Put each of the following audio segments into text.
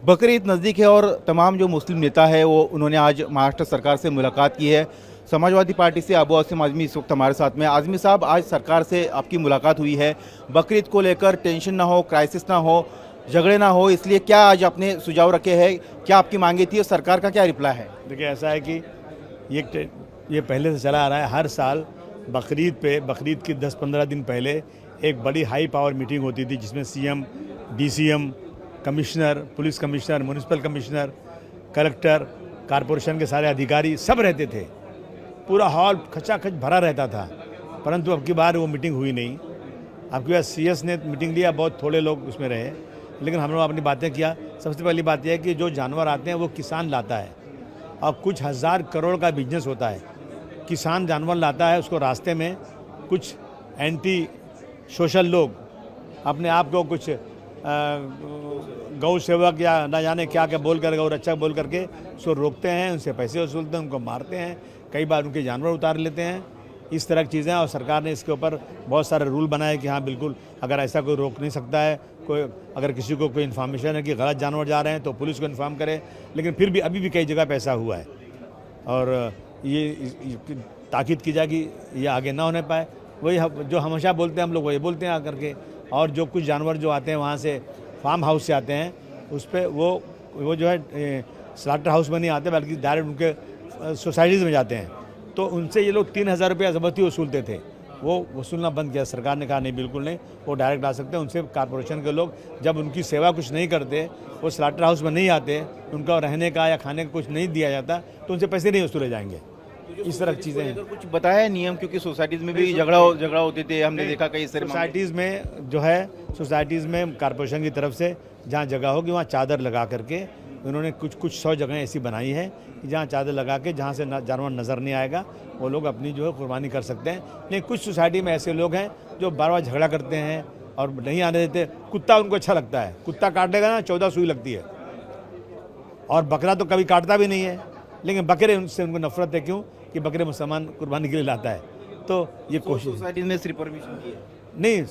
बकरीद नज़दीक है और तमाम जो मुस्लिम नेता है वो उन्होंने आज महाराष्ट्र सरकार से मुलाकात की है। समाजवादी पार्टी से अबू आसिम आज़मी इस वक्त हमारे साथ में। आज़मी साहब, आज सरकार से आपकी मुलाकात हुई है, बकरीद को लेकर टेंशन ना हो, क्राइसिस ना हो, झगड़े ना हो, इसलिए क्या आज आपने सुझाव रखे हैं, क्या आपकी मांगे थी और सरकार का क्या रिप्लाई है? देखिए, ऐसा है कि ये पहले से चला आ रहा है। हर साल बकरीद की 10-15 दिन पहले एक बड़ी हाई पावर मीटिंग होती थी जिसमें CM, DCM, commissioner, police commissioner, municipal commissioner, collector, corporation के सारे अधिकारी सब रहते थे। पूरा हॉल खचाखच भरा रहता था। परंतु अब की बार वो मीटिंग हुई नहीं। अब की बार सीएस ने मीटिंग लिया, बहुत थोड़े लोग उसमें रहे, लेकिन हम लोग अपनी बातें किया। सबसे पहली बात यह है कि जो जानवर आते हैं वो किसान लाता है और कुछ हज़ार करोड़ का बिजनेस होता है। किसान जानवर लाता है, उसको रास्ते में कुछ एंटी सोशल लोग अपने आप को कुछ गौ सेवक या ना जाने क्या क्या बोल कर, गौ रक्षक बोल करके उसको रोकते हैं, उनसे पैसे वसूलते हैं, उनको मारते हैं, कई बार उनके जानवर उतार लेते हैं। इस तरह की चीज़ें, और सरकार ने इसके ऊपर बहुत सारे रूल बनाए कि हाँ बिल्कुल, अगर ऐसा कोई रोक नहीं सकता है, कोई अगर किसी को कोई इन्फॉर्मेशन है कि गलत जानवर जा रहे हैं तो पुलिस को इन्फॉर्म करे। लेकिन फिर भी अभी भी कई जगह पे ऐसा हुआ है और ये ताकीद की जाए कि ये आगे ना होने पाए। वही जो हमेशा बोलते हैं हम लोग, वही बोलते हैं आकर के। और जो कुछ जानवर जो आते हैं वहाँ से फार्म हाउस से आते हैं, उस पर वो जो है स्लाटर हाउस में नहीं आते बल्कि डायरेक्ट उनके सोसाइटीज़ में जाते हैं। तो उनसे ये लोग 3000 रुपया ज़बरदस्ती वसूलते थे, वो वसूलना बंद किया। सरकार ने कहा नहीं, बिल्कुल नहीं, वो डायरेक्ट आ सकते हैं। उनसे कारपोरेशन के लोग जब उनकी सेवा कुछ नहीं करते, वो स्लाटर हाउस में नहीं आते, उनका रहने का या खाने का कुछ नहीं दिया जाता, तो उनसे पैसे नहीं वसूले जाएंगे। इस तरह की चीज़ें हैं। कुछ बताया है नियम, क्योंकि सोसाइटीज़ में भी झगड़ा होते थे, हमने देखा कई सारे सोसाइटीज़ में जो है, सोसाइटीज़ में कारपोरेशन की तरफ से जहाँ जगह होगी वहाँ चादर लगा करके उन्होंने कुछ 100 जगह ऐसी बनाई है कि जहाँ चादर लगा के जहाँ से जानवर नज़र नहीं आएगा, वो लोग अपनी जो है कुर्बानी कर सकते हैं। लेकिन कुछ सोसाइटी में ऐसे लोग हैं जो बार बार झगड़ा करते हैं और नहीं आने देते। कुत्ता उनको अच्छा लगता है, कुत्ता काटेगा ना 14 सुई लगती है, और बकरा तो कभी काटता भी नहीं है। लेकिन बकरे उनसे उनको नफरत है, क्यों कि बकरे मुसलमान कुर्बानी के लिए लाता है। तो ये कोशिश सोसाइटीज़ में सिर्फ परमिशन की है नहीं,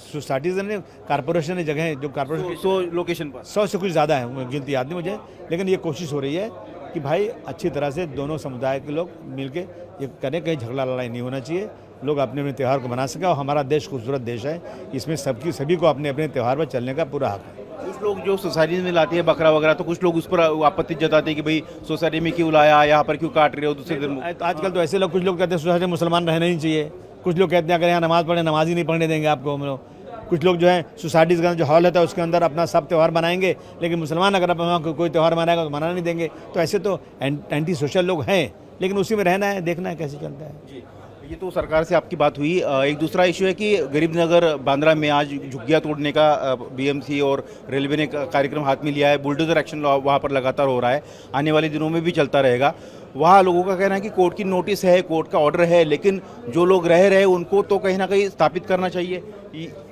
सोसाइटीज़ ने, कारपोरेशन ने जगह जो कारपोरेशन 100 लोकेशन पर 100 से कुछ ज़्यादा है, गिनती याद नहीं मुझे। लेकिन ये कोशिश हो रही है कि भाई अच्छी तरह से दोनों समुदाय के लोग मिलके ये करें, कहीं झगड़ा लड़ाई नहीं होना चाहिए, लोग अपने अपने त्यौहार को मना सकें। और हमारा देश खूबसूरत देश है, इसमें सभी को अपने अपने त्यौहार पर चलने का पूरा हक है। कुछ लोग जो सोसाइटी में लाते हैं बकरा वगैरह, तो कुछ लोग उस पर आपत्ति जताते हैं कि भाई सोसाइटी में क्यों लाया, यहाँ पर क्यों काट रहे हो दूसरे दिन। तो आजकल तो ऐसे लोग, कुछ लोग कहते हैं सोसाइटी में मुसलमान रहना नहीं चाहिए, कुछ लोग कहते हैं अगर यहाँ नमाज़ पढ़े, नमाज ही नहीं पढ़ने देंगे आपको हम लोग। कुछ लोग जो है सोसाइटीज़ का जो हॉल होता है उसके अंदर अपना सब त्यौहार बनाएंगे, लेकिन मुसलमान अगर वहाँ कोई त्यौहार मनाएगा तो मनाना नहीं देंगे। तो ऐसे तो एंटी सोशल लोग हैं, लेकिन उसी में रहना है, देखना है कैसे चलता है। जी, ये तो सरकार से आपकी बात हुई। एक दूसरा इशू है कि गरीब नगर बांद्रा में आज झुग्गियाँ तोड़ने का बीएमसी और रेलवे ने कार्यक्रम हाथ में लिया है। बुलडोजर एक्शन वहाँ पर लगातार हो रहा है, आने वाले दिनों में भी चलता रहेगा। वहाँ लोगों का कहना है कि कोर्ट की नोटिस है, कोर्ट का ऑर्डर है, लेकिन जो लोग रह रहे उनको तो कहीं ना कहीं स्थापित करना चाहिए।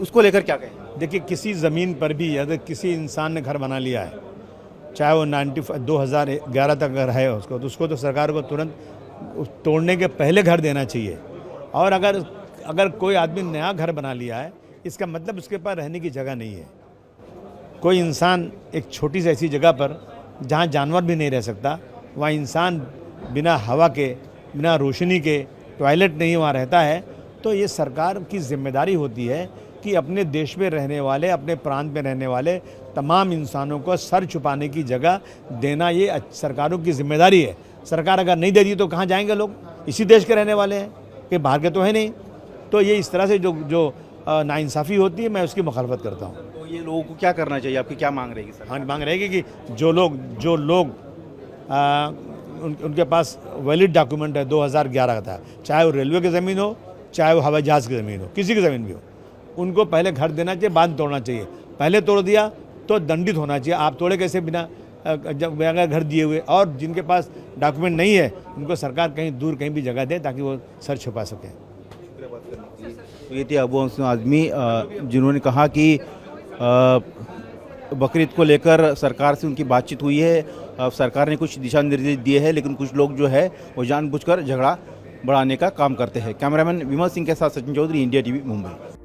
उसको लेकर क्या कहें? देखिए, किसी ज़मीन पर भी अगर किसी इंसान ने घर बना लिया है, चाहे वो 2011 तक अगर है उसको, तो उसको तो सरकार को तुरंत तोड़ने के पहले घर देना चाहिए। और अगर कोई आदमी नया घर बना लिया है, इसका मतलब उसके पास रहने की जगह नहीं है। कोई इंसान एक छोटी सी ऐसी जगह पर जहाँ जानवर भी नहीं रह सकता, वहाँ इंसान बिना हवा के, बिना रोशनी के, टॉयलेट नहीं वहाँ रहता है, तो ये सरकार की जिम्मेदारी होती है कि अपने देश में रहने वाले, अपने प्रांत में रहने वाले तमाम इंसानों को सर छुपाने की जगह देना, ये सरकारों की जिम्मेदारी है। सरकार अगर नहीं देती तो कहाँ जाएंगे लोग? इसी देश के रहने वाले हैं, कि बाहर के तो है नहीं। तो ये इस तरह से जो नाइंसाफ़ी होती है, मैं उसकी मुखालफत करता हूँ। तो ये लोगों को क्या करना चाहिए? आपकी क्या मांग रहेगी सर? हाँ, मांग रहेगी कि जो लोग उनके पास वैलिड डॉक्यूमेंट है 2011 का था, चाहे वो रेलवे की ज़मीन हो, चाहे वो हवाई जहाज़ की ज़मीन हो, किसी की ज़मीन भी हो, उनको पहले घर देना चाहिए, बाद तोड़ना चाहिए। पहले तोड़ दिया तो दंडित होना चाहिए। आप तोड़े कैसे बिना जब घर दिए हुए? और जिनके पास डॉक्यूमेंट नहीं है उनको सरकार कहीं दूर कहीं भी जगह दे ताकि वो सर छुपा सकें। तो ये थे अबू आज़मी जिन्होंने कहा कि बकरीद को लेकर सरकार से उनकी बातचीत हुई है। सरकार ने कुछ दिशा निर्देश दिए हैं, लेकिन कुछ लोग जो है वो जानबूझकर झगड़ा बढ़ाने का काम करते हैं। कैमरामैन विमल सिंह के साथ सचिन चौधरी, इंडिया टीवी, मुंबई।